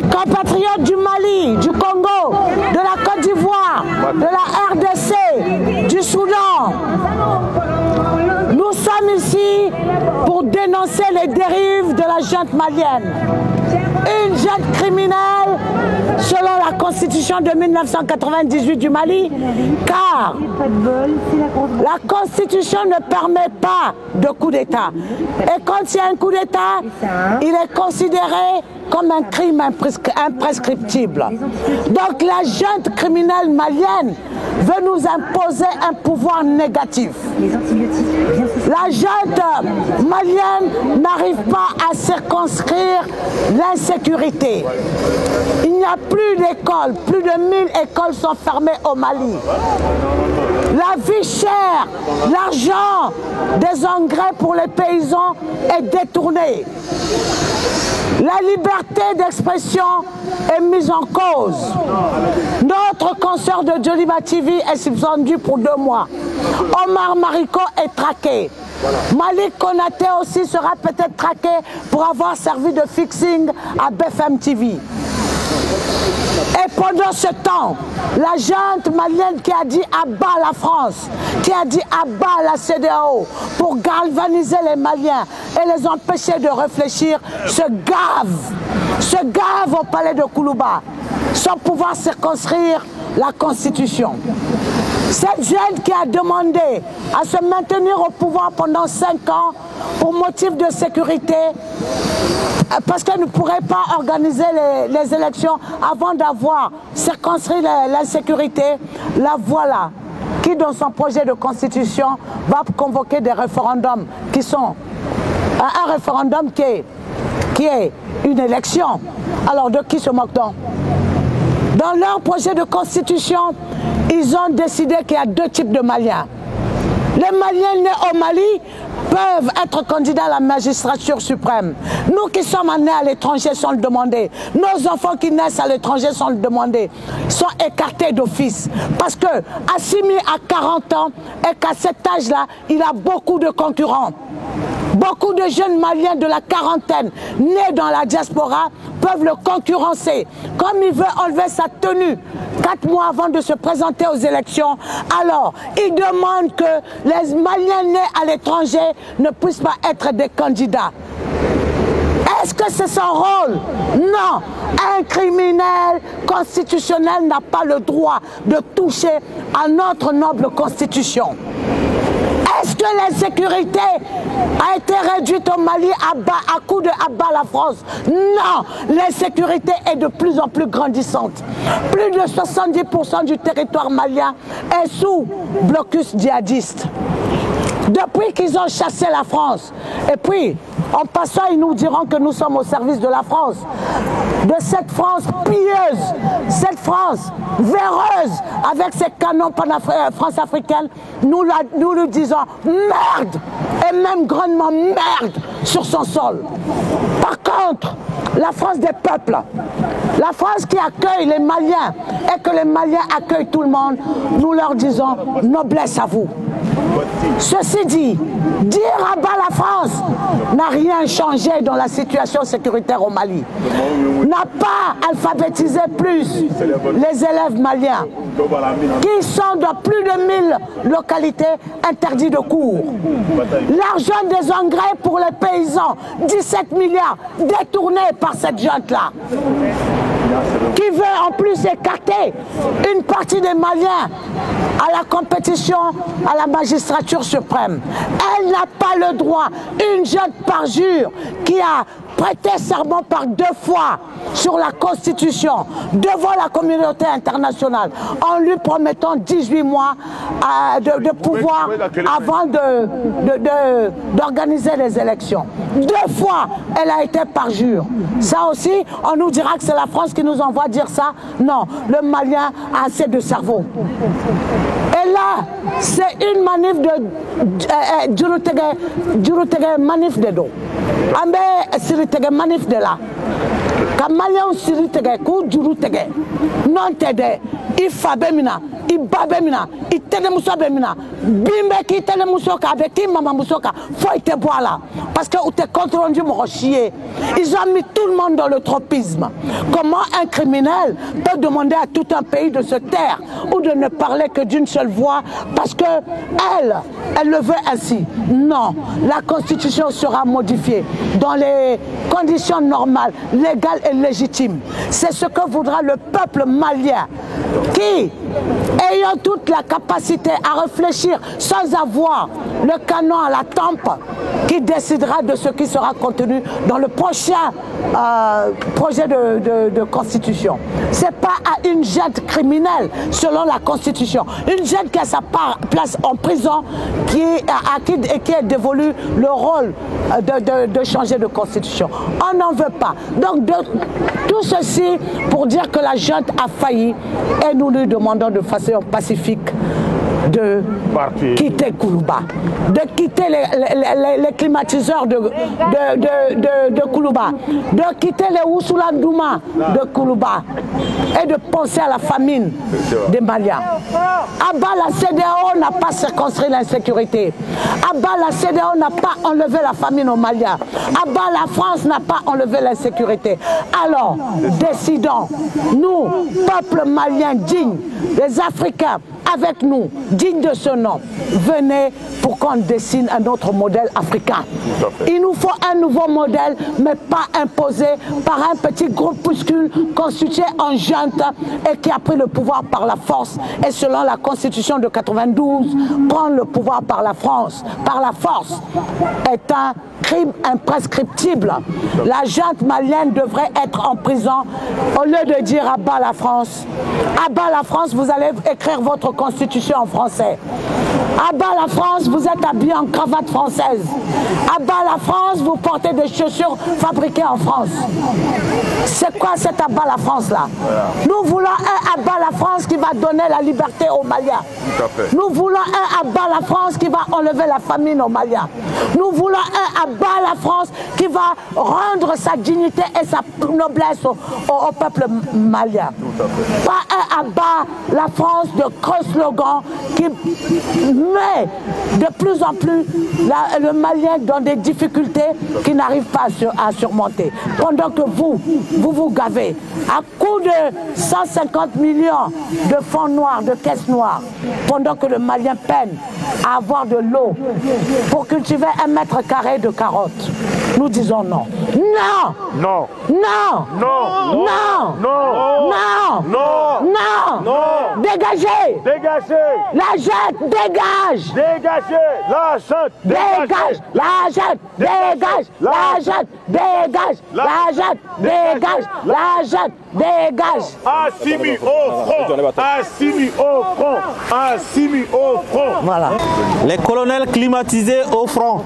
Mes compatriotes du Mali, du Congo, de la Côte d'Ivoire, de la RDC, du Soudan, nous sommes ici pour dénoncer les dérives de la junte malienne. Une junte criminelle selon la constitution de 1998 du Mali, car la constitution ne permet pas de coup d'État. Et quand il y a un coup d'État, il est considéré comme un crime imprescriptible. Donc la junte criminelle malienne veut nous imposer un pouvoir négatif. La junte malienne n'arrive pas à circonscrire l'insécurité. Il n'y a plus d'écoles, plus de 1000 écoles sont fermées au Mali. La vie chère, l'argent des engrais pour les paysans est détourné. La liberté d'expression est mise en cause. Notre consoeur de Joliba TV est suspendu pour 2 mois. Omar Mariko est traqué. Malik Konaté aussi sera peut-être traqué pour avoir servi de fixing à BFM TV. Et pendant ce temps, la junte malienne qui a dit à bas la France, qui a dit à bas la CEDEAO pour galvaniser les Maliens et les empêcher de réfléchir, se gave au palais de Koulouba, sans pouvoir circonscrire la Constitution. Cette jeune qui a demandé à se maintenir au pouvoir pendant 5 ans pour motif de sécurité, parce qu'elle ne pourrait pas organiser les élections avant d'avoir circonscrit l'insécurité, la voilà qui dans son projet de constitution va convoquer des référendums qui sont un référendum qui est une élection. Alors de qui se moque-t-on? Dans leur projet de constitution, ils ont décidé qu'il y a 2 types de Maliens. Les Maliens nés au Mali peuvent être candidats à la magistrature suprême. Nous qui sommes nés à l'étranger sont demandés. Nos enfants qui naissent à l'étranger sont demandés. Sont écartés d'office. Parce que assimilé à 40 ans et qu'à cet âge-là, il a beaucoup de concurrents. Beaucoup de jeunes Maliens de la quarantaine nés dans la diaspora peuvent le concurrencer. Comme il veut enlever sa tenue 4 mois avant de se présenter aux élections, alors il demande que les Maliens nés à l'étranger ne puissent pas être des candidats. Est-ce que c'est son rôle? Non. Un criminel constitutionnel n'a pas le droit de toucher à notre noble constitution. Est-ce que l'insécurité a été réduite au Mali à coup de abat la France? Non, l'insécurité est de plus en plus grandissante. Plus de 70% du territoire malien est sous blocus djihadiste. Depuis qu'ils ont chassé la France, et puis en passant ils nous diront que nous sommes au service de la France, de cette France pilleuse, cette France véreuse avec ses canons France-africaines, nous lui disons merde, et même grandement merde sur son sol. Par contre, la France des peuples, la France qui accueille les Maliens et que les Maliens accueillent tout le monde, nous leur disons noblesse à vous. Ceci dit, dire à bas la France n'a rien changé dans la situation sécuritaire au Mali. N'a pas alphabétisé plus les élèves maliens qui sont dans plus de 1000 localités interdits de cours. L'argent des engrais pour les paysans, 17 milliards détournés par cette junte-là, qui veut en plus écarter une partie des Maliens à la compétition à la magistrature suprême. Elle n'a pas le droit, une jeune parjure qui a prêté serment par 2 fois sur la Constitution devant la communauté internationale en lui promettant 18 mois de pouvoir avant d'organiser les élections. 2 fois, elle a été parjure. Ça aussi, on nous dira que c'est la France qui nous envoie dire ça. Non, le Malien a assez de cerveau. Et là, c'est une manif de Djurutege manif de do. Ambe Siritege manif de là. Quand Malien Siritege kou Djurutege non t'aide, il fa bemina, il ba bemina, il t'aide moussa bemina, bimbe qui était le Moussoka, avec qui maman Moussoka, faut être boire là. Parce que t'es contre rendu mon chier. Ils ont mis tout le monde dans le tropisme. Comment un criminel peut demander à tout un pays de se taire ou de ne parler que d'une seule voix parce que elle le veut ainsi? Non, la constitution sera modifiée dans les conditions normales, légales et légitimes. C'est ce que voudra le peuple malien qui, ayant toute la capacité à réfléchir sans avoir le canon à la tempe, qui décidera de ce qui sera contenu dans le prochain projet de constitution. Ce n'est pas à une junte criminelle, selon la constitution. Une junte qui a sa place en prison, qui est dévolu le rôle de changer de constitution. On n'en veut pas. Donc, tout ceci pour dire que la junte a failli et nous lui demandons de façon pacifique de quitter Koulouba, de quitter les climatiseurs de Koulouba, de quitter les Ousoulandouma de Koulouba et de penser à la famine des Maliens. Abba, la CEDEAO n'a pas circonscrit l'insécurité. Abba, la CEDEAO n'a pas enlevé la famine aux Maliens. Abba, la France n'a pas enlevé l'insécurité. Alors, décidons, nous, peuple malien digne, les Africains, avec nous, digne de ce nom, venez pour qu'on dessine un autre modèle africain. Il nous faut un nouveau modèle, mais pas imposé par un petit groupuscule constitué en junte et qui a pris le pouvoir par la force. Et selon la constitution de 92, prendre le pouvoir par la force est un crime imprescriptible. La junte malienne devrait être en prison au lieu de dire à bas la France. À bas la France, vous allez écrire votre constitution en français. À bas la France, vous êtes habillé en cravate française. À bas la France, vous portez des chaussures fabriquées en France. C'est quoi cet à bas la France là? Nous voulons un à bas la France qui va donner la liberté aux Maliens. Nous voulons un à bas la France qui va enlever la famine aux Maliens. Nous voulons un à bas la France qui va rendre sa dignité et sa noblesse au peuple malien. Pas un à bas la France de creux slogan qui met de plus en plus le Malien dans des difficultés qu'il n'arrive pas à surmonter. Pendant que vous gavez à coup de 150 millions de fonds noirs, de caisses noires, pendant que le Malien peine à avoir de l'eau pour cultiver 1 mètre carré de carottes. Nous disons non. Non! Non! Non! Non! Non! Non! Non! Non! Non! Dégagez! Dégagez! La junte dégage! Dégagez! La junte! Dégage! La junte! Dégage! La junte! Dégage! La junte! Dégage! La junte! Dégage! Assimi au front! Assimi au front! Assimi au front! Voilà. Les colonels climatisés au front.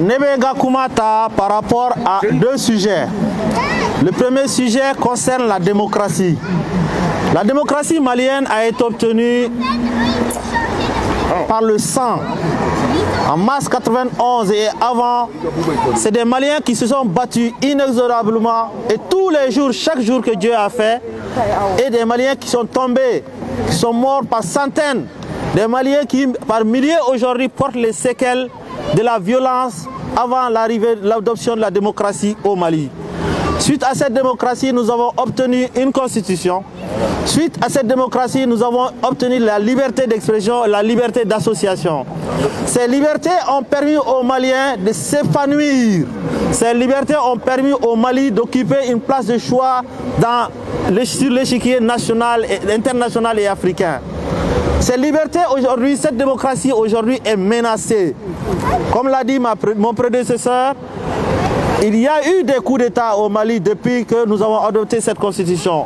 Nebega Kumata par rapport à 2 sujets. Le premier sujet concerne la démocratie. La démocratie malienne a été obtenue par le sang. En mars 91 et avant, c'est des Maliens qui se sont battus inexorablement et tous les jours, chaque jour que Dieu a fait, et des Maliens qui sont tombés, qui sont morts par centaines, des Maliens qui par milliers aujourd'hui portent les séquelles de la violence avant l'arrivée de l'adoption de la démocratie au Mali. Suite à cette démocratie, nous avons obtenu une constitution. Suite à cette démocratie, nous avons obtenu la liberté d'expression, la liberté d'association. Ces libertés ont permis aux Maliens de s'épanouir. Ces libertés ont permis au Mali d'occuper une place de choix sur l'échiquier national, international et africain. Ces libertés aujourd'hui, cette démocratie aujourd'hui est menacée. Comme l'a dit mon prédécesseur, il y a eu des coups d'État au Mali depuis que nous avons adopté cette constitution.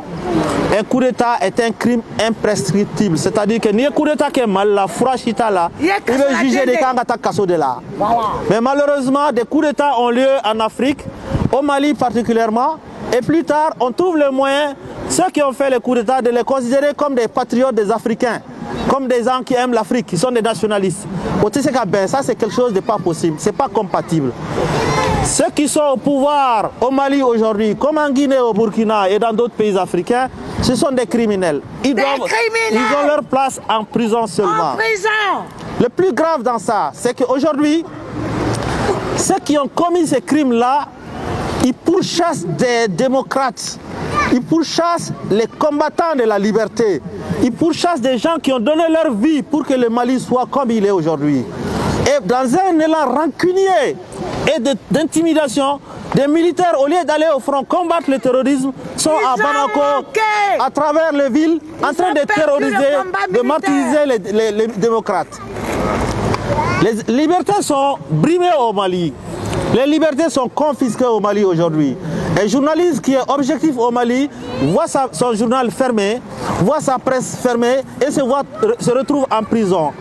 Un coup d'État est un crime imprescriptible. C'est-à-dire que ni un coup d'État qui est mal, la Furachita là, il veut juger des Kangata Kasso de là. Mais malheureusement, des coups d'État ont lieu en Afrique, au Mali particulièrement. Et plus tard, on trouve le moyen, ceux qui ont fait les coups d'État, de les considérer comme des patriotes des Africains, comme des gens qui aiment l'Afrique, qui sont des nationalistes. Ça, c'est quelque chose de pas possible, c'est pas compatible. Ceux qui sont au pouvoir au Mali aujourd'hui, comme en Guinée, au Burkina et dans d'autres pays africains, ce Ce sont des criminels. Ils ont leur place en prison seulement. En prison. Le plus grave dans ça, c'est qu'aujourd'hui, ceux qui ont commis ces crimes-là, ils pourchassent des démocrates. Ils pourchassent les combattants de la liberté. Ils pourchassent des gens qui ont donné leur vie pour que le Mali soit comme il est aujourd'hui. Et dans un élan rancunier et d'intimidation, des militaires, au lieu d'aller au front combattre le terrorisme, sont à Bamako, à travers les villes, en train de terroriser, de martyriser les démocrates. Les libertés sont brimées au Mali. Les libertés sont confisquées au Mali aujourd'hui. Un journaliste qui est objectif au Mali voit son journal fermé, voit sa presse fermée et se retrouve en prison.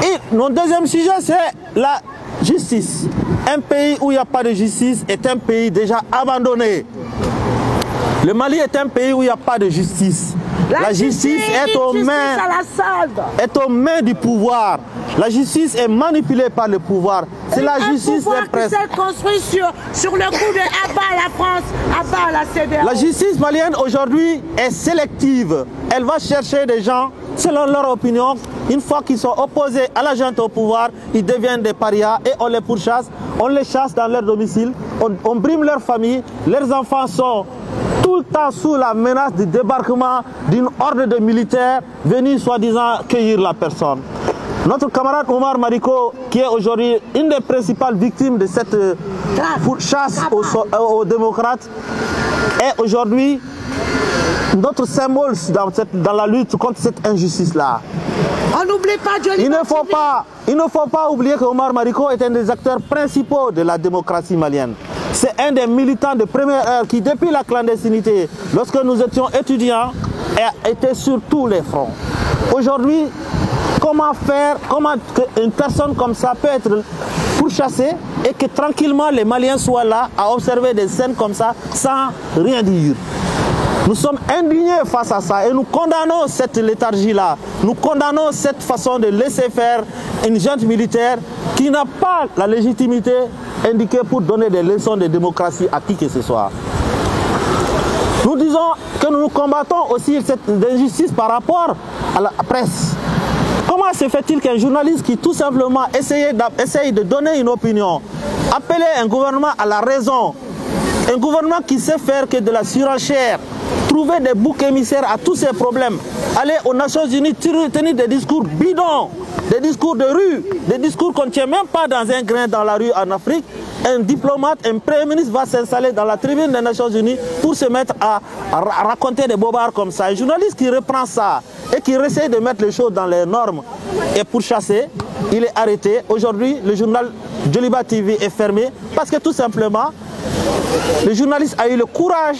Et mon deuxième sujet, c'est la justice. Un pays où il n'y a pas de justice est un pays déjà abandonné. Le Mali est un pays où il n'y a pas de justice. La justice est aux mains du pouvoir. La justice est manipulée par le pouvoir. C'est la justice des presses. C'est construit sur le coup de abat la France, abat la CEDEAO. La justice malienne aujourd'hui est sélective. Elle va chercher des gens selon leur opinion. Une fois qu'ils sont opposés à la junte au pouvoir, ils deviennent des parias et on les pourchasse, on les chasse dans leur domicile, on brime leur famille, leurs enfants sont tout le temps sous la menace du débarquement d'une horde de militaires venus soi-disant cueillir la personne. Notre camarade Omar Mariko, qui est aujourd'hui une des principales victimes de cette chasse aux démocrates, est aujourd'hui notre symbole dans la lutte contre cette injustice-là. On n'oublie pas Dieu. Il ne faut pas oublier que Omar Mariko est un des acteurs principaux de la démocratie malienne. C'est un des militants de première heure qui, depuis la clandestinité, lorsque nous étions étudiants, était sur tous les fronts. Aujourd'hui, comment une personne comme ça peut être pourchassée et que tranquillement les Maliens soient là à observer des scènes comme ça sans rien dire? Nous sommes indignés face à ça et nous condamnons cette léthargie-là. Nous condamnons cette façon de laisser faire une junte militaire qui n'a pas la légitimité indiquée pour donner des leçons de démocratie à qui que ce soit. Nous disons que nous combattons aussi cette injustice par rapport à la presse. Comment se fait-il qu'un journaliste qui tout simplement essaye de donner une opinion, appeler un gouvernement à la raison, un gouvernement qui sait faire que de la surenchère, trouver des boucs émissaires à tous ces problèmes, aller aux Nations Unies tenir des discours bidons, des discours de rue, des discours qu'on ne tient même pas dans un grain dans la rue en Afrique. Un diplomate, un premier ministre va s'installer dans la tribune des Nations Unies pour se mettre à raconter des bobards comme ça. Un journaliste qui reprend ça et qui essaie de mettre les choses dans les normes est pourchassé, il est arrêté. Aujourd'hui, le journal Djoliba TV est fermé parce que tout simplement, le journaliste a eu le courage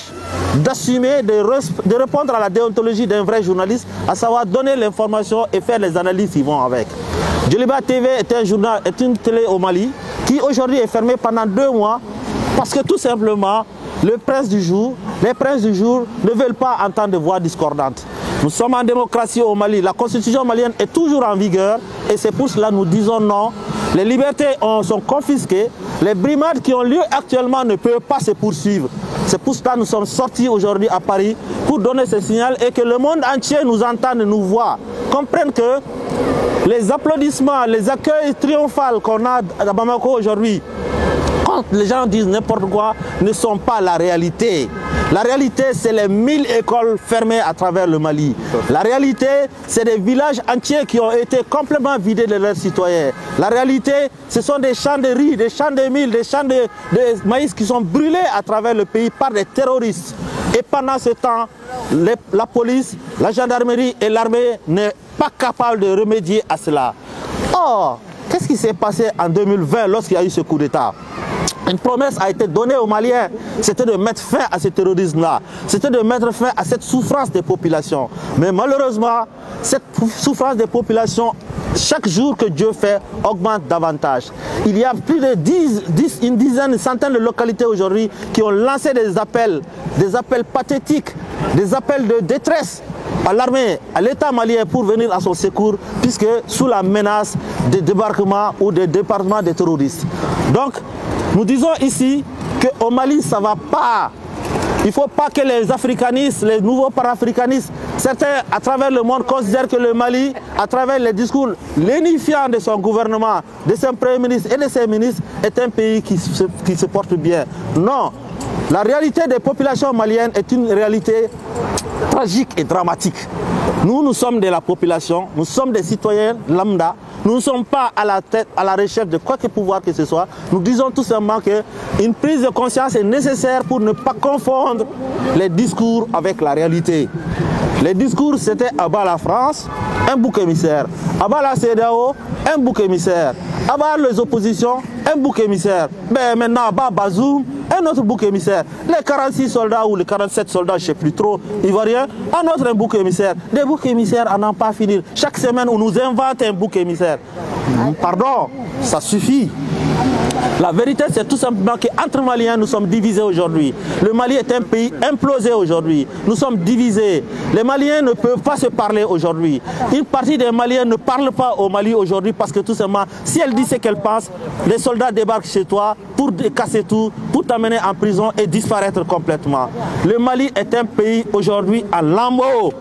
d'assumer, de répondre à la déontologie d'un vrai journaliste, à savoir donner l'information et faire les analyses qui vont avec. Djoliba TV est une télé au Mali qui aujourd'hui est fermée pendant 2 mois parce que tout simplement, les princes du jour ne veulent pas entendre de voix discordantes. Nous sommes en démocratie au Mali, la constitution malienne est toujours en vigueur et c'est pour cela que nous disons non. Les libertés sont confisquées, les brimades qui ont lieu actuellement ne peuvent pas se poursuivre. C'est pour cela que nous sommes sortis aujourd'hui à Paris pour donner ce signal et que le monde entier nous entende, nous voit, comprenne que les applaudissements, les accueils triomphaux qu'on a à Bamako aujourd'hui, quand les gens disent n'importe quoi, ne sont pas la réalité. La réalité, c'est les 1000 écoles fermées à travers le Mali. La réalité, c'est des villages entiers qui ont été complètement vidés de leurs citoyens. La réalité, ce sont des champs de riz, des champs de mil, des champs de maïs qui sont brûlés à travers le pays par des terroristes. Et pendant ce temps, la police, la gendarmerie et l'armée n'est pas capable de remédier à cela. Or, qu'est-ce qui s'est passé en 2020 lorsqu'il y a eu ce coup d'État? Une promesse a été donnée aux Maliens, c'était de mettre fin à ce terrorisme-là, c'était de mettre fin à cette souffrance des populations. Mais malheureusement, cette souffrance des populations, chaque jour que Dieu fait, augmente davantage. Il y a plus de une centaine de localités aujourd'hui qui ont lancé des appels pathétiques, des appels de détresse à l'armée, à l'État malien pour venir à son secours, puisque sous la menace de débarquement ou de département des terroristes. Donc, nous disons ici qu'au Mali, ça ne va pas. Il ne faut pas que les africanistes, les nouveaux panafricanistes, certains à travers le monde considèrent que le Mali, à travers les discours lénifiants de son gouvernement, de son Premier ministre et de ses ministres, est un pays qui se porte bien. Non, la réalité des populations maliennes est une réalité tragique et dramatique. Nous sommes de la population, nous sommes des citoyens lambda, nous ne sommes pas à la tête, à la recherche de quoi que pouvoir que ce soit. Nous disons tout simplement qu'une prise de conscience est nécessaire pour ne pas confondre les discours avec la réalité. Les discours, c'était abat la France, un bouc émissaire. Abat la CEDEAO, un bouc émissaire. Abat les oppositions, un bouc émissaire. Mais maintenant, abat Bazoum, un autre bouc émissaire. Les 46 soldats ou les 47 soldats, je ne sais plus trop, ivoiriens, un autre bouc émissaire. Des boucs émissaires à n'en pas finir. Chaque semaine, on nous invente un bouc émissaire. Pardon, ça suffit. La vérité, c'est tout simplement qu'entre Maliens, nous sommes divisés aujourd'hui. Le Mali est un pays implosé aujourd'hui. Nous sommes divisés. Les Maliens ne peuvent pas se parler aujourd'hui. Une partie des Maliens ne parle pas au Mali aujourd'hui parce que tout simplement, si elle dit ce qu'elle pense, les soldats débarquent chez toi pour casser tout, pour t'amener en prison et disparaître complètement. Le Mali est un pays aujourd'hui à lambeaux.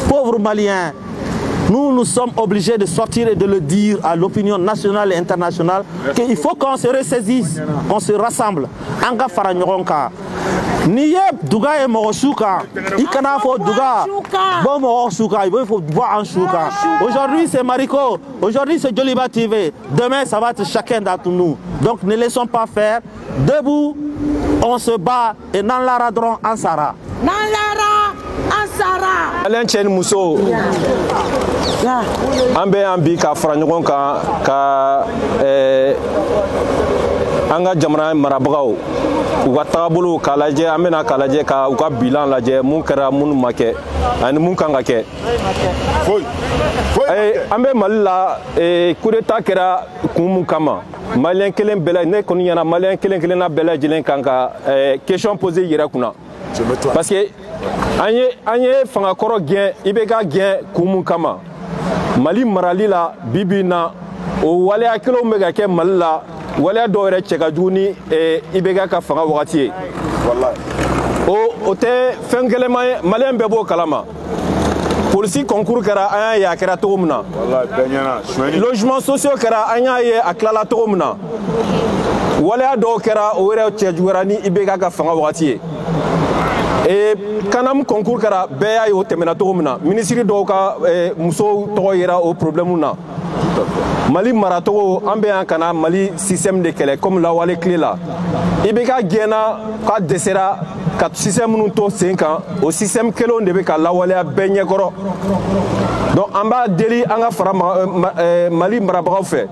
Pauvres Maliens. Nous sommes obligés de sortir et de le dire à l'opinion nationale et internationale qu'il faut qu'on se ressaisisse, qu'on se rassemble. Anga Faranyoronka. Niye Douga et Morosuka. Ikana faut Douga. Bon Morosuka, il faut voir en Chouka. Aujourd'hui c'est Mariko, aujourd'hui c'est Joliba TV. Demain ça va être chacun d'entre nous. Donc ne laissons pas faire. Debout, on se bat et dans la radron en Sara. Alain Chen Mousso Ambe Ambi ka Franyon ka anga jamana marabagaw u ka tagabolo k'a lajɛ an bɛna k'a lajɛ ka u ka bilan lajɛ mun kɛra minnu ma kɛ ani mun kan ka kɛ an bɛ Mali la coup d'état kɛra kun mun kama malien kelen bɛɛ ne kɔni ɲɛna malien kelen kelenna bɛɛ lajɛlen kan ka question poser yɛrɛ kunna parce que an ye fangakɔrɔ gɛn i bɛ ka gɛn kun mun kama Mali marali la bibi na o waleya kelenw bɛ ka kɛ Mali la waleya dɔw yɛrɛ cɛ ka jugu ni i bɛ ka fanga wagati ye o tɛ fɛn gɛlɛnman ye maliyɛn bɛɛ b'o kalama polisi concours kɛra an y'a ye a kɛra cogo min na logement sociaux kɛra an y'a ye a tilala cogo min na waleya dɔw kɛra o yɛrɛ cɛ juguyara ni i bɛ ka fanga wagati ye Kanam concours kɛra bɛɛ y'a ye o tɛmɛna cogo min na ministre dɔw ka musow tɔgɔ yera o problème na Mali maracogo an bɛ yan ka na Mali système de kɛlɛ comme lawale tile la i bɛ ka gɛnna ka dɛsɛra ka système minnu to sen kan o système kelenw de bɛ ka lawaleya bɛɛ ɲɛkɔrɔ donc an b'a deli an ka fara Mali marabagaw fɛ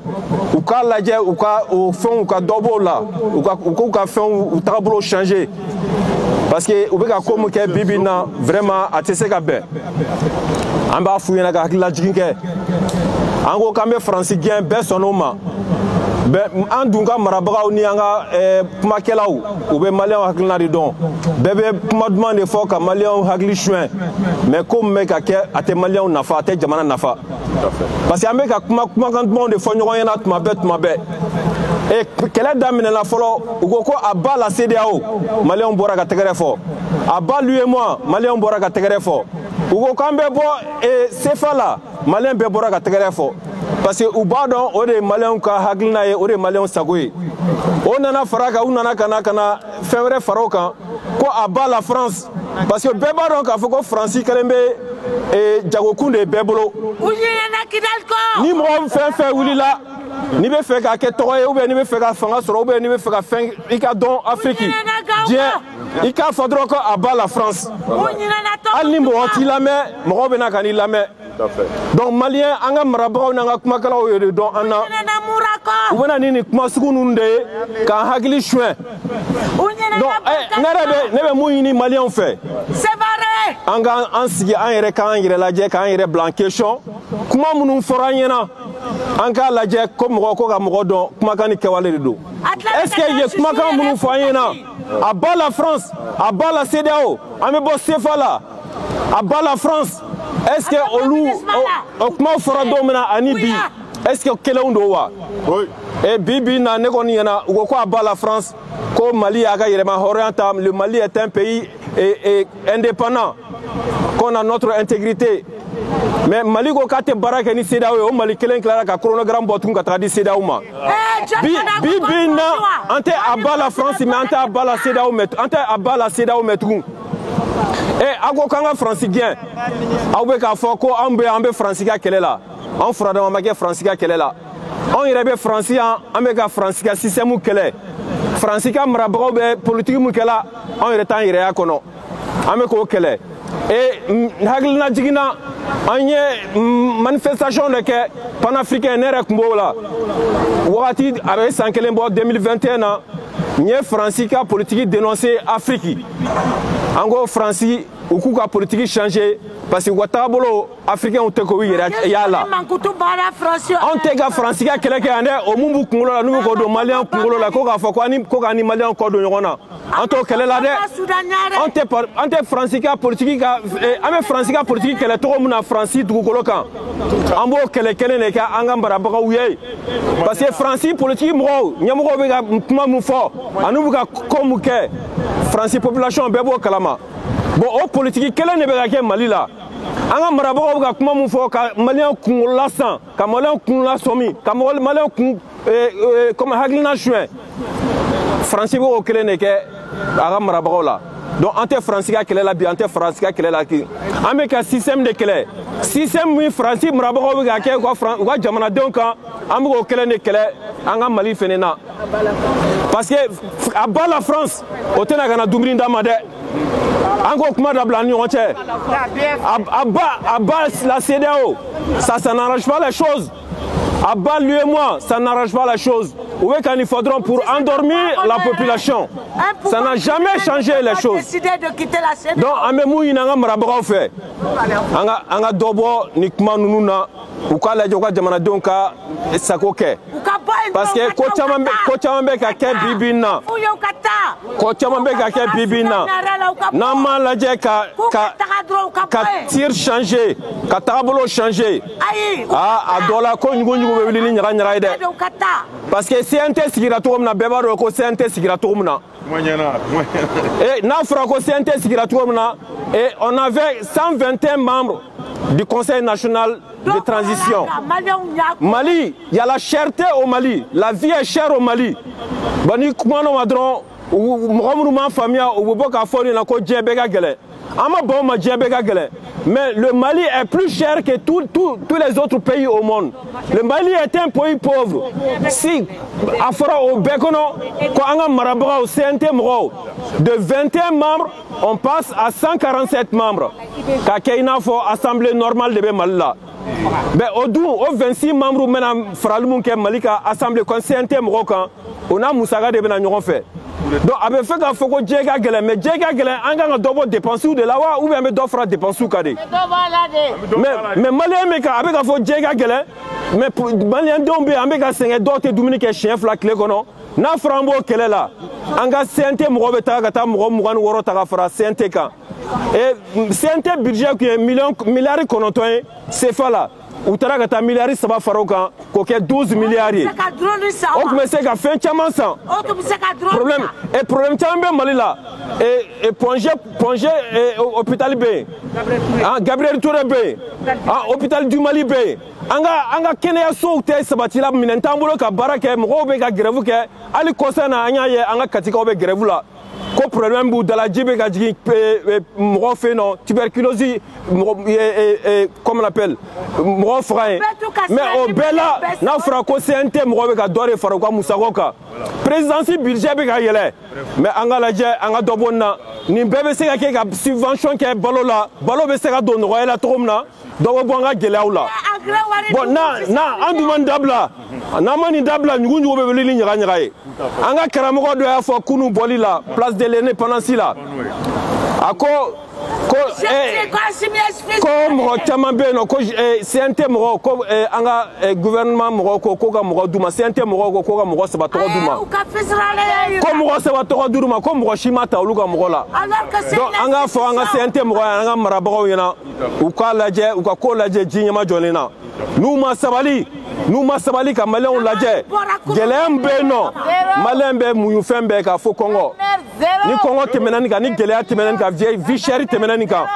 u k'a lajɛ u ka o fɛnw ka dɔ b'o la u k'u ka fɛnw u tagabolo changer parce que u bɛ ka ko min kɛ bibi na vraiment a tɛ se ka bɛn an b'a f'u ɲɛna ka hakililajigin kɛ an ko k'an bɛ Faransi gɛn bɛɛ sɔnn'o ma an dun ka marabagaw ni an ka kumakɛlaw u bɛ maliyɛnw hakilina de dɔn bɛɛ bɛ kuma duman de fɔ ka maliyɛnw hakili suɲɛ mais ko min bɛ ka kɛ a tɛ maliyɛnw nafa a tɛ jamana nafa parce que an bɛ ka kumakan dumanw de fɔ ɲɔgɔn ɲɛna tuma bɛɛ kɛlɛ daminɛna fɔlɔ u ko ko a ba la CEDEAO maliyɛnw bɔra ka tɛgɛrɛ fɔ a ba l'UEMOA maliyɛnw bɔra ka tɛgɛrɛ fɔ u ko k'an bɛ bɔ CFA la maliyɛn bɛɛ bɔra ka tɛgɛrɛ fɔ parce que u b'a dɔn o de ye maliyɛnw ka hakilina ye o de ye maliyɛnw sago ye o nana fara kan u nana ka na fɛn wɛrɛ fara o kan ko a ba la France parce que bɛɛ b'a dɔn k'a fɔ ko Faransi kɛlen bɛ jagokun de ye bɛɛ bolo ni mɔgɔ fɛn fɛn wulila n'i bɛ fɛ ka kɛ tɔgɔ ye ou bien n'i bɛ fɛ ka fanga sɔrɔ ou bien n'i bɛ fɛ ka fɛn i ka dɔn Afrique diɲɛ i k'a fɔ dɔrɔn ko a ba la France hali ni mɔgɔ t'i lamɛn mɔgɔw bɛ na ka n'i lamɛn donc maliyɛn an ka marabagaw n'an ka kumakɛlaw ye de dɔn an na u bɛ na ni nin kuma sugu ninnu de ye k'an hakili suɲɛ donc ne bɛ mun ɲini maliyɛnw fɛ an k'an sigi an yɛrɛ k'an yɛrɛ lajɛ k'an yɛrɛ bila en question kuma minnu fɔra an ɲɛna an k'a lajɛ ko mɔgɔ ko ka mɔgɔ dɔn kumakan ni kɛwale de don est-ce que ye kumakan minnu fɔ an ɲɛna a ba la France a ba la CEDEAO an bɛ bɔ CFA la a ba la France est-ce que olu o kumaw fɔra don min na ani bi est-ce que quelqu'un doit? Oui. Et Bibi n'a ne connaît pas ou quoi à la France, comme Mali a gagné le Mali est un pays indépendant, qu'on a notre intégrité. Mais Mali ko kate baraka ni seda o Mali kelen klara ka chronogramme botum ka tradi seda o ma Bibi na ante aba la France mais ante aba la seda o met ante aba la seda o metru et ago kanga francien awbe ka foko ambe francien kelela on fera de ma francien kelela on irebe francien ambe ka francien système kele francien marabago be politique mu kela on retan ire akono ambe ko kele et haglina jigina anye manifestation de que panafricain nere kumbola wakati avec sankelembo 2021 nye francika politique dénoncer Afrique ango franci ukuka politique changer parce que watabolo africain on te ko yala on te ga francika keleke ande o mumbu kungulo la nuko do malien kungulo la ko ga foko ani ko ga ni malien ko do nyona anto kelela de on te francika politique ga ame francika politique kele to muna franci dugukolo kan ambo kele ne ka anga mbara baka uye parce que franci politique mo nyamugo be ga kuma mu fo anu buka komuke franci population bebo kalama bon o politique kele ne be ga ke Mali la anga marabago ga kuma mu fo ka malien kungola san ka malien kungola somi ka malien kun comme haglina juin français bo kele ne ke aga marabago la donc ante français ka kele la bi ante français ka kele la ki ame ka système de kele système mi français marabago ga ke ko jamana donc am go kele ne kele anga Mali fenena parce que à bas la France o tena kana dumri ndama de encore comment d'ablanir on tient à bas la CEDEAO ça n'arrange pas les choses à bas lui et moi ça n'arrange pas la chose où est qu'il faudra pour endormir la population ça n'a jamais changé les choses donc amemou inanga marabaga fait anga dobo nikma nununa ukala joka jamana donka sakoke parce que kochambe ka ke bibina kochambe ka ke bibina nama laje ka tir changer ka tableau changer a dola ko nyugo be wili nyara nyara ide parce que CNT sigira to mna bebaro ko CNT sigira to mna et na franco CNT sigira to mna et on avait 121 membres du Conseil national de transition. Mali, il y a la cherté au Mali, la vie est chère au Mali. Bani kumano madron, ou famille, ou boka fori na ko djebega gele. Ama bon ma djebega gele. Mais le Mali est plus cher que tous les autres pays au monde. Le Mali est un pays pauvre. Si afara au Bekono, ko anga marabra au CNT mro, de 21 membres, on passe à 147 membres. Kakeina faut assemblée normale de Malila. Mais au 26 membres maintenant Fralmoun ke Malika assemblée CNT mro kan, on a Moussaga de Benagnon fait. Donc avec fait qu'il faut que Djega Gelen, mais Djega Gelen anga dobo dépenser de la ou bien me d'offre dépenser kade. Mais Malien meka avec il faut Djega Gelen, mais Malien dombe avec 5 d'autres Dominique chef la clé kono. Na frambo kele la. Anga CNT mo beta gata mo mo woro ta fara CNT kan. Et CNT budget qui est milliards konoto c'est fa là. Outara gata milliards ça va faro kan ko ke 12 milliards. O kuma se ka fin chaman san. Problème et problème tambe Mali là. Et Pongé hôpital B. Gabriel Touré B. Hôpital du Mali B. Anga kenya so te sabatila minentambulo ka baraka mo be ka grève ke ali kosana anya ye anga katika obe grève la ko problème bu dala jibe ka jigi mo fait non tuberculose comme on l'appelle mo frein mais au bela na franco CNT mo be ka dore faro kwa musagoka présidence budget be ka yele mais anga la je anga dobonna ni bebe se ka subvention ke balo be se ka don royal atomna donc bonga gelaula bon na anduman dabla na mani dabla nyugo be lili nyara nyarae anga karamoko do ya fo kunu bolila place de l'indépendance là ako ko mo chamambe no ko CNT mo ko anga gouvernement mo ko ga mo duma CNT mo ko ga mo sabato duma ko mo sabato duma ko mo shimata oluga mo la donc anga fo anga CNT mo anga marabako yana ukala je ukakola je jinyama jonena numa sabali n'u ma sabali ka maliyɛnw lajɛ gɛlɛya min bɛ yen nɔ maliyɛn bɛ muɲu fɛn bɛɛ kan fo kɔngɔ ni kɔngɔ tɛmɛna nin kan ni gɛlɛya tɛmɛna nin kan vie chère tɛmɛna nin kan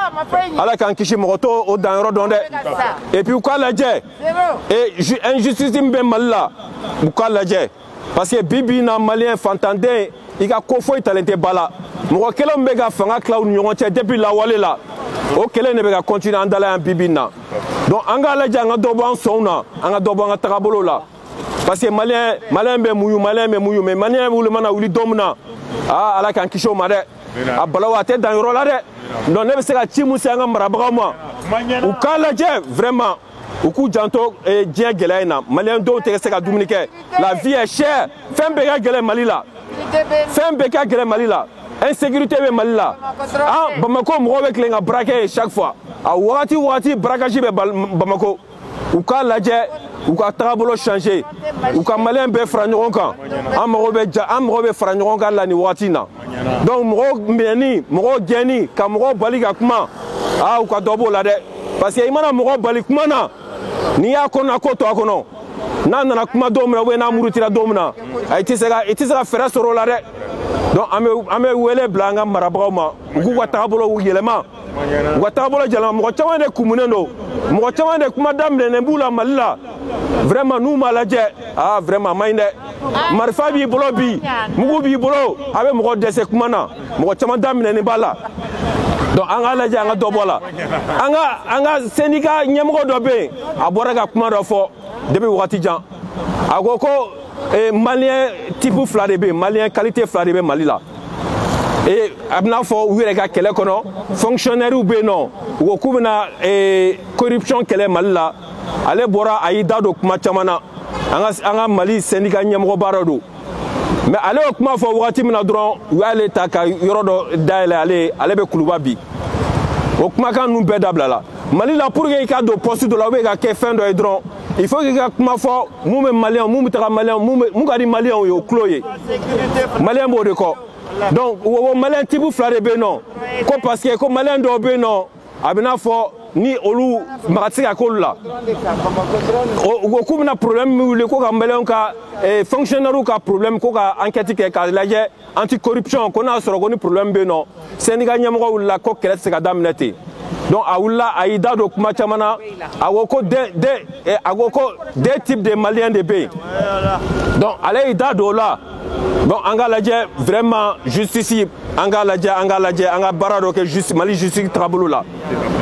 ala k'an kisi mɔgɔ t'o o danyɔrɔ dɔn dɛ et puis u k'a lajɛ injustice min bɛ Mali la u k'a lajɛ parce que bi bi in na maliyɛn fantanden i ka ko foyi talen tɛ ba la mɔgɔ kelen min bɛ ka fanga tila u ni ɲɔgɔn cɛ depuis lawale la o kelen de bɛ ka continuer an dala yan bi bi in na donc an k'a lajɛ an ka dɔ bɔ an sɔnw na an ka dɔ bɔ an ka tagabolo la parce que maliyɛn bɛ muɲu mais maliyɛn wuli mana wuli don min na ala k'an kisi o ma dɛ a balawu a tɛ dan yɔrɔ la dɛ donc ne bɛ se ka ci mun se an ka marabagaw ma u k'a lajɛ vraiment u k'u janto diɲɛ gɛlɛya in na maliyɛn dɔw tɛ se ka dumuni kɛ la vie est chère fɛn bɛɛ ka gɛlɛn Mali la fɛn bɛɛ ka gɛlɛn Mali la insécurité bɛ Mali la Bamako mɔgɔw bɛ tilen ka braquer chaque fois a wagati braquage bɛ Bamako u k'a lajɛ u ka tagabolo changer u ka maliyɛn bɛɛ fara ɲɔgɔn kan an mago bɛ fara ɲɔgɔn kan la nin wagati in na donc mɔgɔw minɛni mɔgɔw gɛnni ka mɔgɔw bali ka kuma u ka dɔ b'o la dɛ parce que i mana mɔgɔ bali kuma na n'i y'a kɔnɔ ko to a kɔnɔ n'a nana kuma don min na ou n'a murutira don min na i tɛ se ka fɛɛrɛ sɔrɔ o la dɛ donc an bɛ wele bila an ka marabagaw ma u k'u ka tagabolo yɛlɛma u ka tagabolo yɛlɛma mɔgɔ caman de kumunen don mɔgɔ caman de kuma daminɛnen b'u la Mali la vraiment n'u m'a lajɛ vraiment a ma ɲi dɛ marifa b'i bolo bi mugu b'i bolo a bɛ mɔgɔ dɛsɛ kuma na mɔgɔ caman daminɛnen b'a la donc an k'a lajɛ an ka dɔ bɔ la an ka syndicat ɲɛmɔgɔ dɔ bɛ yen a bɔra ka kuma dɔ fɔ depuis wagati jan a ko maliyɛn type fila de bɛ yen maliyɛn qualité fila de bɛ Mali la et a bɛna fɔ u yɛrɛ ka kɛlɛ kɔnɔ fonctionnaires bɛ yen nɔ u ko k'u bɛna corruption kɛlɛ Mali la ale bɔra a y'i da don kuma caman na an ka Mali syndicat ɲɛmɔgɔ baara don mais ale y'o kuma fɔ wagati min na dɔrɔn u y'ale ta ka yɔrɔ dɔ dayɛlɛ ale bɛ kuluba bi o kumakan ninnu bɛɛ dabilala Mali la pour que i ka don poste dɔ la ou bien ka kɛ fɛn dɔ ye dɔrɔn il faut k'i ka kuma fɔ mun bɛ maliyɛnw mun bɛ taga maliyɛnw mun ka di maliyɛnw ye o tulo ye maliyɛn b'o de kɔ donc o maliyɛn type fila de bɛ yen nɔ ko parce que ko maliyɛn dɔw bɛ yen nɔ a bɛ n'a fɔ ni olu maga tɛ se ka k'olu la o k'u bɛna problème min wuli ko ka maliyɛnw ka fonctionnaires ka problème ko ka enquête kɛ k'a lajɛ anti corruption ko n'a sɔrɔ ko ni problème bɛ yen nɔ syndicat ɲɛmɔgɔ wulila ko kɛlɛ tɛ se ka daminɛ ten donc a wulila a y'i da don kuma caman na a ko ko deux types de maliyɛns de bɛ yen donc ale y'i da don o la donc an k'a lajɛ vraiment justice an k'a lajɛ an ka baara dɔ kɛ Mali justice taabolo la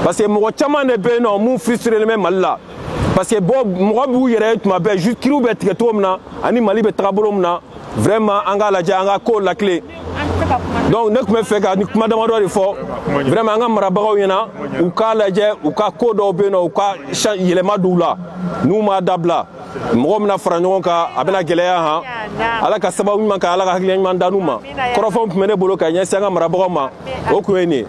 parce que mɔgɔ caman de bɛ yen nɔ mun frustré bɛ Mali la parce que mɔgɔ b'u yɛrɛ ye tuma bɛɛ kiriw bɛ tigɛ cogo min na ani Mali bɛ taabolo min na vraiment an k'a lajɛ an ka kow lakile donc ne tun bɛ fɛ ka ni kuma damadɔ de fɔ vraiment an ka marabagaw ɲɛna u k'a lajɛ u ka ko dɔw bɛ yen nɔ u ka yɛlɛma don u la n'u m'a dabila mɔgɔ bɛna fara ɲɔgɔn kan a bɛna gɛlɛya han ala ka sababu ɲuman kan ala ka hakilina ɲuman d'an n'u ma kɔrɔfɔw tun bɛ ne bolo ka ɲɛsin an ka marabagaw ma o tun ye nin ye